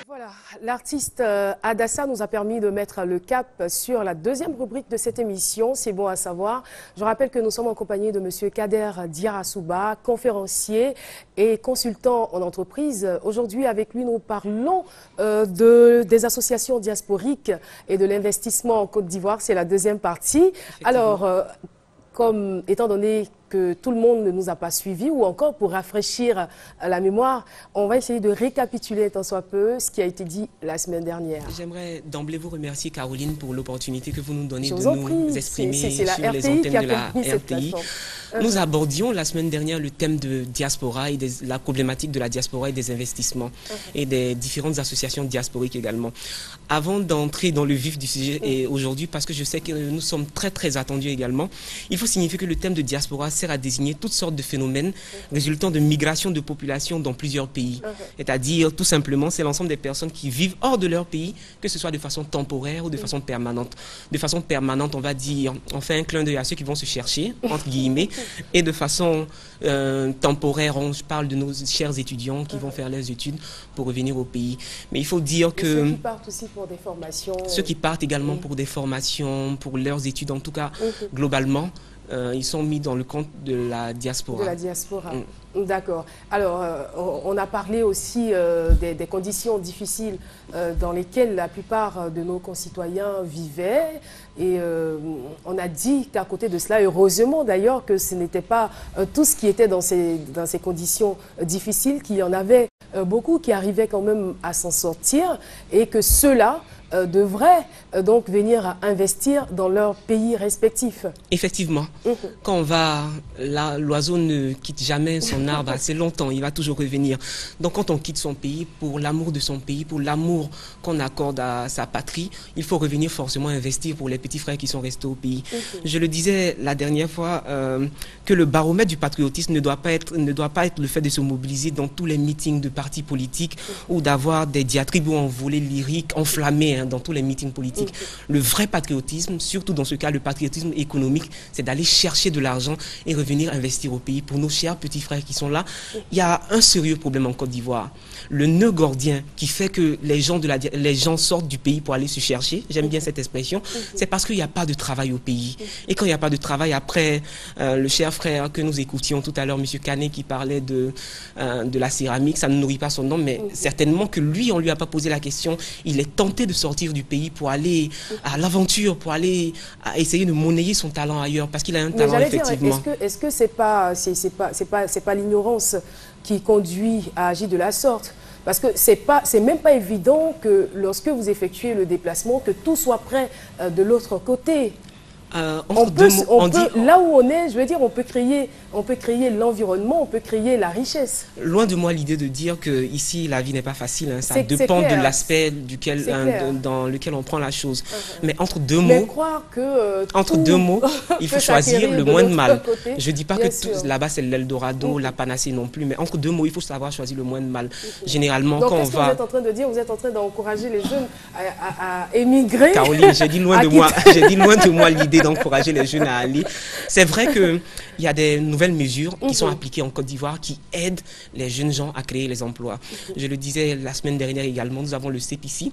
Voilà, l'artiste Adassa nous a permis de mettre le cap sur la deuxième rubrique de cette émission, c'est bon à savoir. Je rappelle que nous sommes en compagnie de M. Kader Diarra-Souba, conférencier et consultant en entreprise. Aujourd'hui, avec lui, nous parlons des associations diasporiques et de l'investissement en Côte d'Ivoire. C'est la deuxième partie. Alors, étant donné que tout le monde ne nous a pas suivis, ou encore pour rafraîchir la mémoire, on va essayer de récapituler tant soit peu ce qui a été dit la semaine dernière. J'aimerais d'emblée vous remercier, Caroline, pour l'opportunité que vous nous donnez de nous exprimer sur les antennes de la RTI. Nous abordions la semaine dernière le thème de diaspora et la problématique de la diaspora et des investissements et des différentes associations diasporiques également. Avant d'entrer dans le vif du sujet et aujourd'hui, parce que je sais que nous sommes très attendus également, il faut signifier que le thème de diaspora sert à désigner toutes sortes de phénomènes résultant de migration de population dans plusieurs pays. C'est-à-dire, tout simplement, c'est l'ensemble des personnes qui vivent hors de leur pays, que ce soit de façon temporaire ou de façon permanente. De façon permanente, on va dire, on fait un clin d'œil à ceux qui vont se chercher, entre guillemets, et de façon temporaire, on parle de nos chers étudiants qui vont faire leurs études pour revenir au pays. Mais il faut dire que... ceux qui partent aussi pour des formations... Ceux qui partent également pour des formations, pour leurs études, en tout cas, globalement, ils sont mis dans le compte de la diaspora. De la diaspora. D'accord. Alors, on a parlé aussi des conditions difficiles dans lesquelles la plupart de nos concitoyens vivaient. Et on a dit qu'à côté de cela, heureusement d'ailleurs, que ce n'était pas tout ce qui était dans ces conditions difficiles, qu'il y en avait beaucoup qui arrivaient quand même à s'en sortir et que ceux-là devraient donc venir investir dans leur pays respectif. Effectivement. Quand on va là, l'oiseau ne quitte jamais son arbre assez longtemps, il va toujours revenir. Donc quand on quitte son pays, pour l'amour de son pays, pour l'amour qu'on accorde à sa patrie, il faut revenir forcément investir pour les petits frères qui sont restés au pays. Je le disais la dernière fois, que le baromètre du patriotisme ne doit pas être le fait de se mobiliser dans tous les meetings de partis politiques ou d'avoir des diatribes envolées lyriques, enflammées dans tous les meetings politiques. Le vrai patriotisme, surtout dans ce cas, le patriotisme économique, c'est d'aller chercher de l'argent et revenir investir au pays. Pour nos chers petits frères qui sont là, il y a un sérieux problème en Côte d'Ivoire. Le nœud gordien qui fait que les gens sortent du pays pour aller se chercher, j'aime bien cette expression, c'est parce qu'il n'y a pas de travail au pays. Et quand il n'y a pas de travail, après, le cher frère que nous écoutions tout à l'heure, M. Canet, qui parlait de la céramique, ça ne nourrit pas son nom, mais certainement que lui, on ne lui a pas posé la question. Il est tenté de sortir du pays pour aller à l'aventure, pour aller essayer de monnayer son talent ailleurs, parce qu'il a un talent, effectivement. Est-ce que c'est pas l'ignorance qui conduit à agir de la sorte? Parce que c'est même pas évident que lorsque vous effectuez le déplacement, que tout soit prêt de l'autre côté. Là où on est, je veux dire, on peut créer l'environnement, on peut créer la richesse. Loin de moi l'idée de dire que ici la vie n'est pas facile, hein. Ça dépend de l'aspect dans lequel on prend la chose. Mais entre deux mots, il faut choisir le moins de mal. Je dis pas que là-bas c'est l'Eldorado, la panacée non plus, mais entre deux mots, il faut savoir choisir le moins de mal. Généralement, donc, quand on va... vous êtes en train de dire, vous êtes en train d'encourager les jeunes à émigrer. Caroline, j'ai dit loin de moi l'idée d'encourager les jeunes à aller. C'est vrai qu'il y a des nouvelles mesures qui sont appliquées en Côte d'Ivoire qui aident les jeunes gens à créer les emplois. Je le disais la semaine dernière également, nous avons le CEPICI,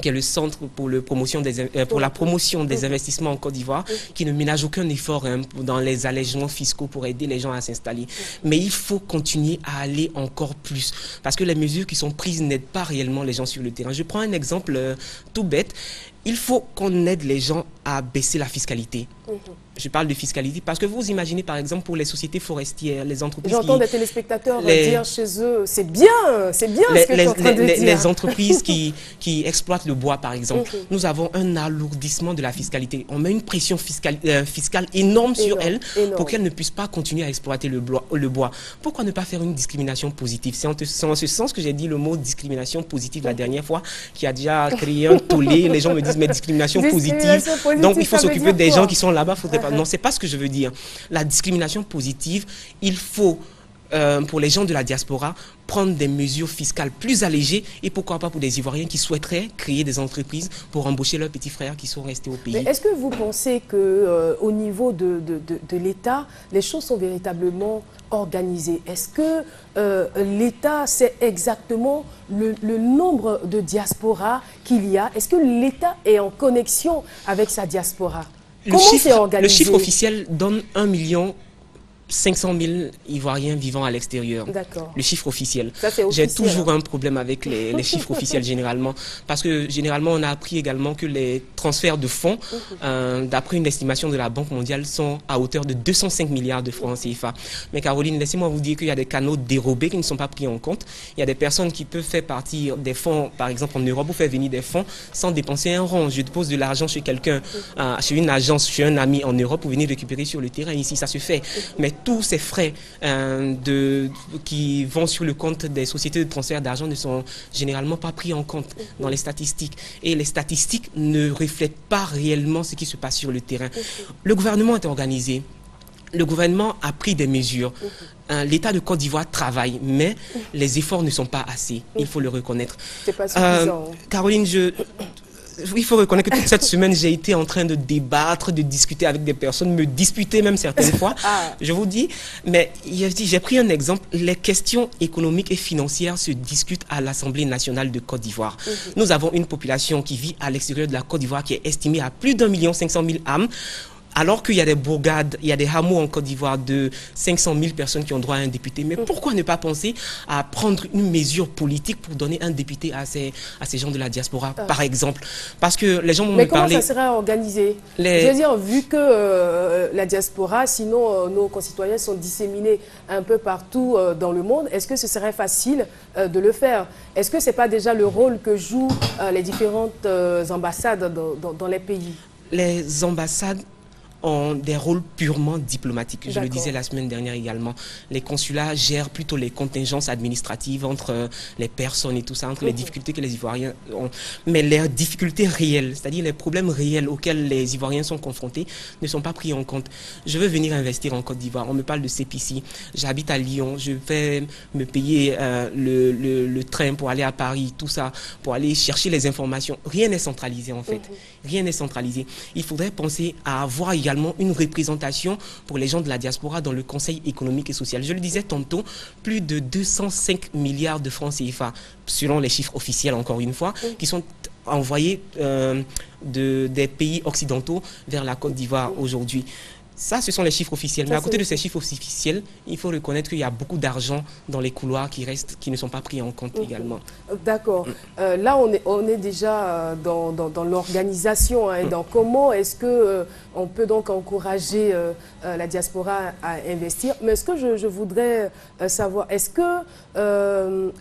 qui est le Centre pour la promotion des investissements en Côte d'Ivoire, qui ne ménage aucun effort dans les allègements fiscaux pour aider les gens à s'installer. Mais il faut continuer à aller encore plus, parce que les mesures qui sont prises n'aident pas réellement les gens sur le terrain. Je prends un exemple tout bête. Il faut qu'on aide les gens à baisser la fiscalité. Je parle de fiscalité parce que vous imaginez par exemple pour les sociétés forestières, les entreprises... J'entends des téléspectateurs dire chez eux, c'est bien ce que tu es en train de dire. Les entreprises qui exploitent le bois par exemple, nous avons un alourdissement de la fiscalité. On met une pression fiscale énorme sur elles pour qu'elles ne puissent pas continuer à exploiter le bois. Pourquoi ne pas faire une discrimination positive? C'est en ce sens que j'ai dit le mot discrimination positive la dernière fois, qui a déjà créé un tollé. Les gens me disent mais discrimination positive. Donc il faut s'occuper des gens qui sont là-bas. Non, c'est pas ce que je veux dire. La discrimination positive, il faut, pour les gens de la diaspora, prendre des mesures fiscales plus allégées et pourquoi pas pour des Ivoiriens qui souhaiteraient créer des entreprises pour embaucher leurs petits frères qui sont restés au pays. Mais est-ce que vous pensez que au niveau de l'État, les choses sont véritablement organisées? Est-ce que l'État sait exactement le nombre de diasporas qu'il y a? Est-ce que l'État est en connexion avec sa diaspora? Comment c'est organisé? Le chiffre officiel donne 1,5 million Ivoiriens vivant à l'extérieur. Le chiffre officiel. J'ai toujours un problème avec les chiffres officiels généralement. Parce que généralement, on a appris également que les transferts de fonds, d'après une estimation de la Banque mondiale, sont à hauteur de 205 milliards de francs CFA. Mais Caroline, laissez-moi vous dire qu'il y a des canaux dérobés qui ne sont pas pris en compte. Il y a des personnes qui peuvent faire partir des fonds, par exemple en Europe, ou faire venir des fonds sans dépenser un rond. Je dépose de l'argent chez quelqu'un, chez une agence, chez un ami en Europe pour venir récupérer sur le terrain. Ici, ça se fait. Mais tous ces frais qui vont sur le compte des sociétés de transfert d'argent ne sont généralement pas pris en compte dans les statistiques. Et les statistiques ne reflètent pas réellement ce qui se passe sur le terrain. Le gouvernement est organisé. Le gouvernement a pris des mesures. L'État de Côte d'Ivoire travaille, mais les efforts ne sont pas assez. Il faut le reconnaître. C'est pas suffisant. Caroline, il faut reconnaître que toute cette semaine, j'ai été en train de débattre, de discuter avec des personnes, me disputer même certaines fois. Je vous dis, mais j'ai pris un exemple. Les questions économiques et financières se discutent à l'Assemblée nationale de Côte d'Ivoire. Nous avons une population qui vit à l'extérieur de la Côte d'Ivoire qui est estimée à plus d'1,5 million âmes. Alors qu'il y a des bourgades, il y a des hameaux en Côte d'Ivoire de 500 000 personnes qui ont droit à un député. Mais pourquoi ne pas penser à prendre une mesure politique pour donner un député à ces gens de la diaspora, par exemple? Parce que les gens vont me parler... Mais comment ça serait organisé? Je veux dire, vu que la diaspora, sinon nos concitoyens sont disséminés un peu partout dans le monde, est-ce que ce serait facile de le faire? Est-ce que ce n'est pas déjà le rôle que jouent les différentes ambassades dans les pays? Les ambassades ont des rôles purement diplomatiques. Je le disais la semaine dernière également. Les consulats gèrent plutôt les contingences administratives entre les personnes et tout ça, entre les difficultés que les Ivoiriens ont. Mais les difficultés réelles, c'est-à-dire les problèmes réels auxquels les Ivoiriens sont confrontés, ne sont pas pris en compte. Je veux venir investir en Côte d'Ivoire. On me parle de CPC. J'habite à Lyon. Je vais me payer le train pour aller à Paris, tout ça, pour aller chercher les informations. Rien n'est centralisé en fait. Rien n'est centralisé. Il faudrait penser à avoir également une représentation pour les gens de la diaspora dans le Conseil économique et social. Je le disais tantôt, plus de 205 milliards de francs CFA, selon les chiffres officiels encore une fois, qui sont envoyés des pays occidentaux vers la Côte d'Ivoire aujourd'hui. Ça, ce sont les chiffres officiels. Mais à côté de ces chiffres officiels, il faut reconnaître qu'il y a beaucoup d'argent dans les couloirs qui ne sont pas pris en compte également. D'accord. Là, on est déjà dans l'organisation. Dans comment est-ce qu'on peut donc encourager la diaspora à investir. Mais ce que je voudrais savoir, est-ce que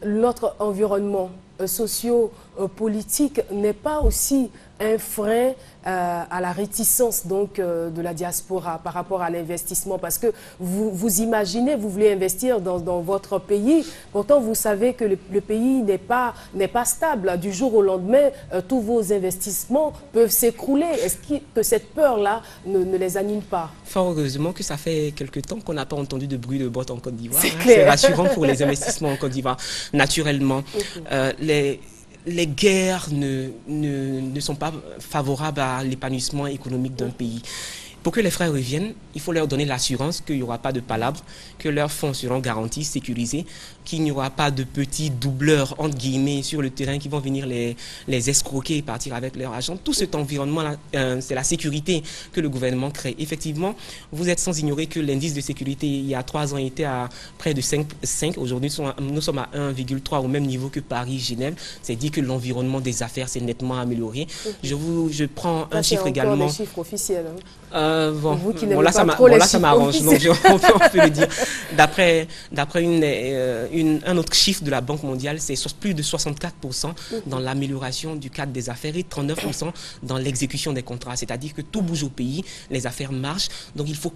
notre environnement socio-politique n'est pas aussi un frein à la réticence donc de la diaspora par rapport à l'investissement? Parce que vous imaginez, vous voulez investir dans votre pays, pourtant vous savez que le pays n'est pas stable. Du jour au lendemain, tous vos investissements peuvent s'écrouler. Est-ce que cette peur-là ne les anime pas? Fort heureusement que ça fait quelque temps qu'on n'a pas entendu de bruit de botte en Côte d'Ivoire. C'est rassurant pour les investissements en Côte d'Ivoire. Naturellement, les guerres ne sont pas favorables à l'épanouissement économique d'un pays. Pour que les frères reviennent, il faut leur donner l'assurance qu'il n'y aura pas de palabres, que leurs fonds seront garantis, sécurisés, qu'il n'y aura pas de petits doubleurs, entre guillemets, sur le terrain qui vont venir les escroquer et partir avec leur argent. Tout cet environnement-là, c'est la sécurité que le gouvernement crée. Effectivement, vous êtes sans ignorer que l'indice de sécurité, il y a 3 ans, était à près de 5. Aujourd'hui, nous sommes à 1,3 au même niveau que Paris, Genève. C'est dire que l'environnement des affaires s'est nettement amélioré. Je prends un chiffre également. Des chiffres officiels. Bon, là, ça m'arrange, donc on peut le dire. D'après un autre chiffre de la Banque mondiale, c'est plus de 64% dans l'amélioration du cadre des affaires et 39% dans l'exécution des contrats. C'est-à-dire que tout bouge au pays, les affaires marchent, donc il faut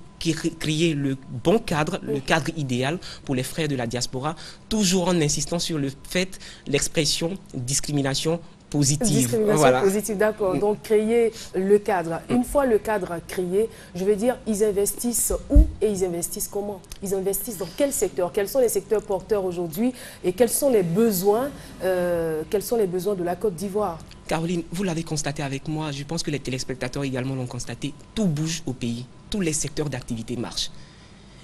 créer le bon cadre, le cadre idéal pour les frères de la diaspora, toujours en insistant sur le fait l'expression, discrimination, pas tolérée. Voilà, c'est ça. D'accord. Là, on est déjà dans l'organisation. Donc, comment est-ce que vous voulez encourager la diaspora à investir? Est-ce que c'est par des mesures fiscales plus allégées? Est-ce que ce serait possible? Pour les frères de la diaspora, toujours en insistant sur le fait positive. Discrimination Voilà. positive, d'accord. Donc, créer le cadre. Une fois le cadre créé, je veux dire, ils investissent où et ils investissent comment? Ils investissent dans quel secteur? Quels sont les secteurs porteurs aujourd'hui et quels sont les besoins de la Côte d'Ivoire? Caroline, vous l'avez constaté avec moi, je pense que les téléspectateurs également l'ont constaté, tout bouge au pays, tous les secteurs d'activité marchent.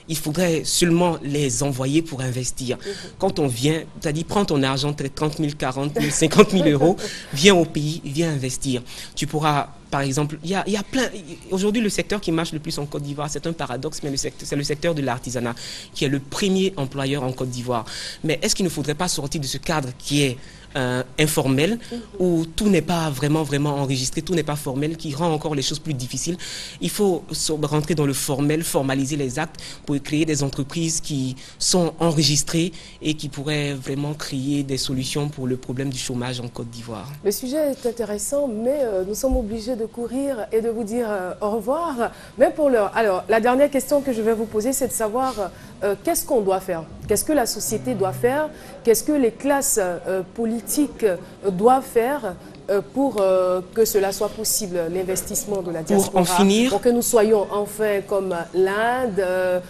Il faudrait seulement les envoyer pour investir. Quand on vient, c'est-à-dire prends ton argent, 30 000, 40 000, 50 000 euros, viens au pays, viens investir. Tu pourras, par exemple, il y a plein... Aujourd'hui, le secteur qui marche le plus en Côte d'Ivoire, c'est un paradoxe, mais c'est le secteur de l'artisanat, qui est le premier employeur en Côte d'Ivoire. Mais est-ce qu'il ne faudrait pas sortir de ce cadre qui est informel, où tout n'est pas vraiment enregistré, tout n'est pas formel, qui rend encore les choses plus difficiles? Il faut rentrer dans le formel, formaliser les actes pour créer des entreprises qui sont enregistrées et qui pourraient vraiment créer des solutions pour le problème du chômage en Côte d'Ivoire. Le sujet est intéressant, mais nous sommes obligés de courir et de vous dire au revoir. Mais pour l'heure, alors, la dernière question que je vais vous poser, c'est de savoir qu'est-ce qu'on doit faire? Qu'est-ce que la société doit faire? Qu'est-ce que les classes politiques doivent faire pour que cela soit possible, l'investissement de la diaspora, pour en finir, pour que nous soyons enfin comme l'Inde,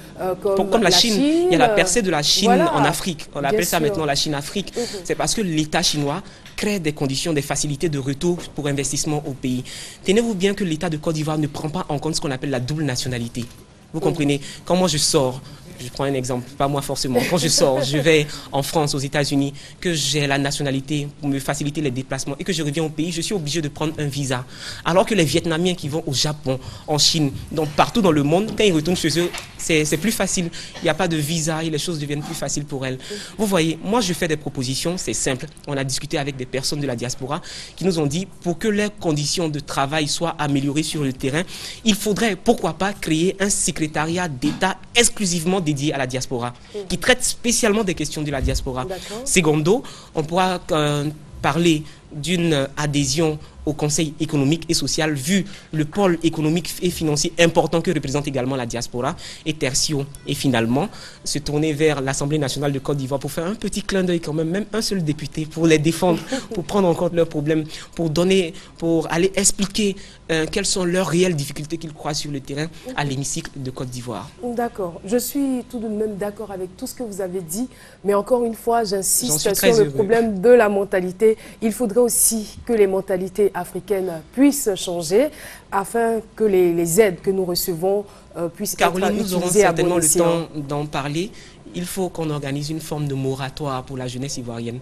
comme la Chine. Il y a la percée de la Chine voilà, en Afrique. On appelle ça sûr. maintenant la Chine-Afrique. C'est parce que l'État chinois crée des conditions, des facilités de retour pour investissement au pays. Tenez-vous bien que l'État de Côte d'Ivoire ne prend pas en compte ce qu'on appelle la double nationalité. Vous comprenez? Quand moi je sors, je prends un exemple, pas moi forcément, quand je sors, je vais en France, aux États-Unis, que j'ai la nationalité pour me faciliter les déplacements et que je reviens au pays, je suis obligé de prendre un visa. Alors que les Vietnamiens qui vont au Japon, en Chine, donc partout dans le monde, quand ils retournent chez eux, c'est plus facile. Il n'y a pas de visa et les choses deviennent plus faciles pour elles. Vous voyez, moi je fais des propositions, c'est simple. On a discuté avec des personnes de la diaspora qui nous ont dit, pour que les conditions de travail soient améliorées sur le terrain, il faudrait, pourquoi pas, créer un secrétariat d'État exclusivement dédié à la diaspora, qui traite spécialement des questions de la diaspora. Secondo, on pourra parler d'une adhésion au Conseil économique et social, vu le pôle économique et financier important que représente également la diaspora. Et tertio, et finalement, se tourner vers l'Assemblée nationale de Côte d'Ivoire pour faire un petit clin d'œil quand même un seul député, pour les défendre, pour prendre en compte leurs problèmes, pour aller expliquer quelles sont leurs réelles difficultés qu'ils croient sur le terrain à l'hémicycle de Côte d'Ivoire. D'accord. Je suis tout de même d'accord avec tout ce que vous avez dit, mais encore une fois, j'insiste sur le problème de la mentalité. Il faudrait aussi que les mentalités africaines puissent changer afin que les aides que nous recevons puissent être utilisées à bon escient. Caroline, nous aurons certainement le temps d'en parler. Il faut qu'on organise une forme de moratoire pour la jeunesse ivoirienne.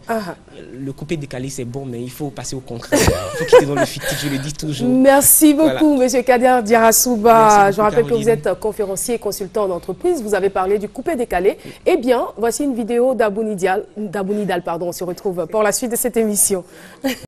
Le coupé décalé, c'est bon, mais il faut passer au concret. Il faut quitter dans le fictif, je le dis toujours. Merci beaucoup, Monsieur Kader Diarra-Souba. Je rappelle Caroline. que vous êtes conférencier et consultant d'entreprise. Vous avez parlé du coupé décalé. Eh bien, voici une vidéo d'Abou Nidal. On se retrouve pour la suite de cette émission.